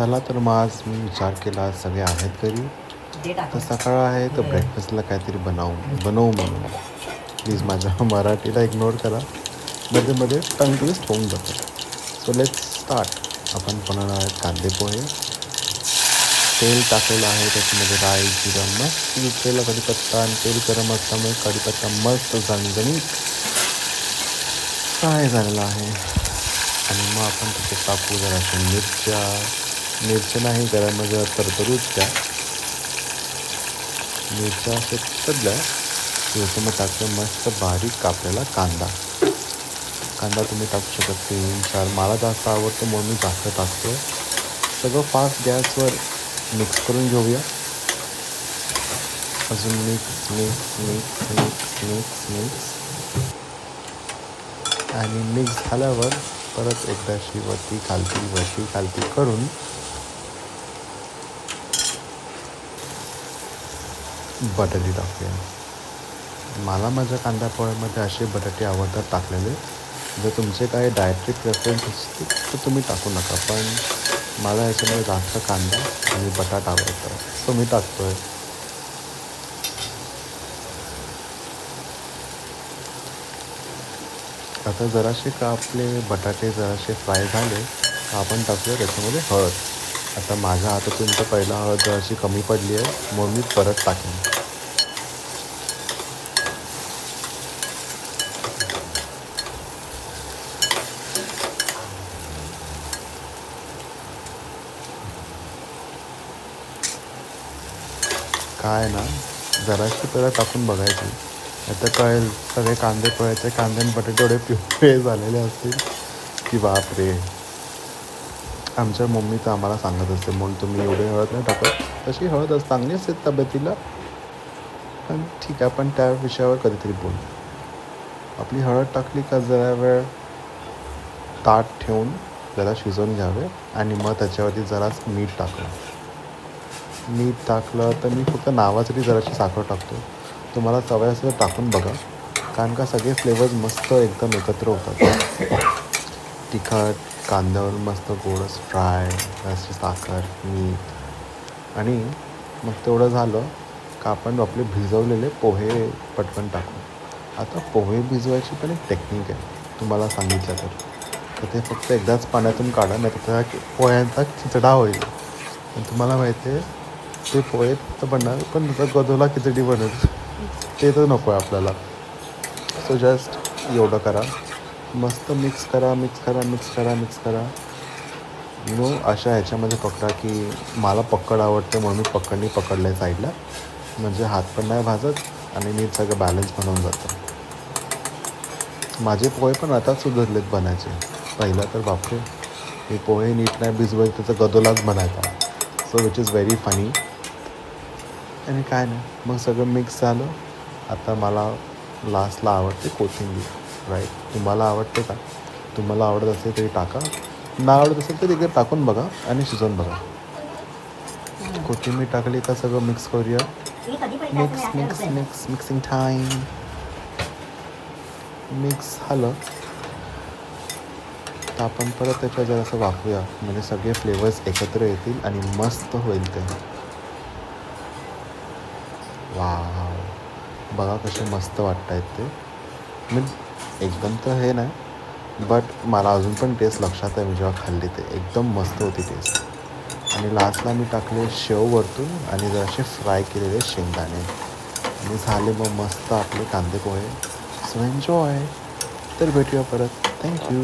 चला तर मग आज मी विचार केला, आज सगळे आहेत घरी तर सकाळ आहे तर ब्रेकफास्टला काहीतरी बनवू म्हणून. प्लीज माझ्या मराठीला इग्नोर करा, मध्ये मध्ये टंग ट्विस्ट होऊन जातं. So let's start. आपण बनवणार आहेत कांदे पोहे. तेल टाकलेलं आहे, त्याच्यामध्ये राई जिरं मस्त उठलेला कढीपत्ता आणि तेल गरम असल्यामुळे कढीपत्ता मस्त झणझणीत फ्राय झालेला आहे. आणि मग आपण त्याच्यात टाकू जराशा मिरच्या नाही गरम जरा तरतरूच द्या. मिरच्या असे तडल्या की मग टाकलं मस्त बारीक कापलेला कांदा तुम्ही टाकू शकत 3-4. मला जास्त आवडतं म्हणून मी जास्त टाकतो. सगळं फास्ट गॅसवर मिक्स करून घेऊया. अजून मिक्स आणि मिक्स झाल्यावर परत एकदाशी वरती खालती करून बटाटे टाकूया. मला माझ्या कांदा पोह्यामध्ये असे बटाटे आवडतात टाकलेले. जर तुमचे काही डायटरी प्रेफरन्स असतील तर तुम्ही टाकू नका, पण मला याच्यामध्ये जास्त कांदा आणि बटाटा आवडतं, सो मी टाकतो आहे. आता जराशे आपले बटाटे जराशे फ्राय झाले तर आपण टाकूया त्याच्यामध्ये हळद. आता माझ्या हातातून तर पहिला हळद जराशी कमी पडली आहे म्हणून मी परत टाकेन. काय ना जराशी पहिला टाकून बघायची, आता कळेल. सगळे कांदे पोह्याचे कांदे आणि बटाटे एवढे पिवळे झालेले असतील की बापरे. आमच्या मम्मी तर आम्हाला सांगत असते म्हणून तुम्ही एवढे हळद नाही टाकत, तशी हळद चांगली असते तब्येतीला. पण ठीक आहे, आपण त्या विषयावर कधीतरी बोलू. आपली हळद टाकली का जरा वेळ ताट ठेवून जरा शिजवून घ्यावे आणि मग त्याच्यावरती जराच मीठ टाकलं तर मी फक्त नावासाठी जराशी साखर टाकतो. तुम्हाला सवय असेल तर टाकून बघा, कारण का सगळे फ्लेवर्स मस्त एकदम एकत्र होतात. तिखट कांद्यावर मस्त गोडस फ्राय, जराशी साखर, मीठ आणि मग तेवढं झालं का आपण आपले भिजवलेले पोहे पटकन टाकू. आता पोहे भिजवायची पण एक टेक्निक आहे, तुम्हाला सांगितलं तर ते फक्त एकदाच पाण्यातून काढा, नाही तर त्या पोह्यांचा खिचडा होईल. पण तुम्हाला माहिती आहे ते पोहे तर बनणार, पण त्याचा गदोला खिचडी बनेल, ते तर नको आहे आपल्याला. सो जस्ट एवढं करा, मस्त मिक्स करा. अशा ह्याच्यामध्ये पकडा की मला पक्कड आवडते म्हणून मी पकडणी पकडलं साईडला, म्हणजे हात पण नाही भाजत आणि नीट सगळं बॅलन्स बनवून जातं. माझे पोहे पण आता सुधारलेत बनायचे. पहिला तर बापरे, हे पोहे नीट नाही भिजवायचे त्याचा गदोलाच बनायचा. So which is very funny. आणि काय नाही, मग सगळं मिक्स झालं. आता मला लास्टला आवडते कोथिंबीर. राईट, तुम्हाला आवडते का? तुम्हाला आवडत असेल तरी टाका, ना आवडत असेल तर तिकडे टाकून बघा आणि शिजवून बघा. कोथिंबीर टाकली का सगळं मिक्स करूया. Mixing time. मिक्स झालं तर आपण परत त्याच्यात जरासं वाफूया, म्हणजे सगळे फ्लेवर्स एकत्र येतील आणि मस्त होईल ते. वाव, बघा कसे मस्त वाटत आहेत ते. मी एकदम तर हे नाही, बट मला अजून पण टेस्ट लक्षात आहे. मी जेव्हा खाल्ली ते एकदम मस्त होती टेस्ट. आणि लास्टला मी टाकले शेव वरतून आणि जरासे फ्राय केलेले शेंगदाणे आणि झाले मग मस्त आपले कांदे पोहे. So enjoy. तर भेटूया परत. थँक्यू.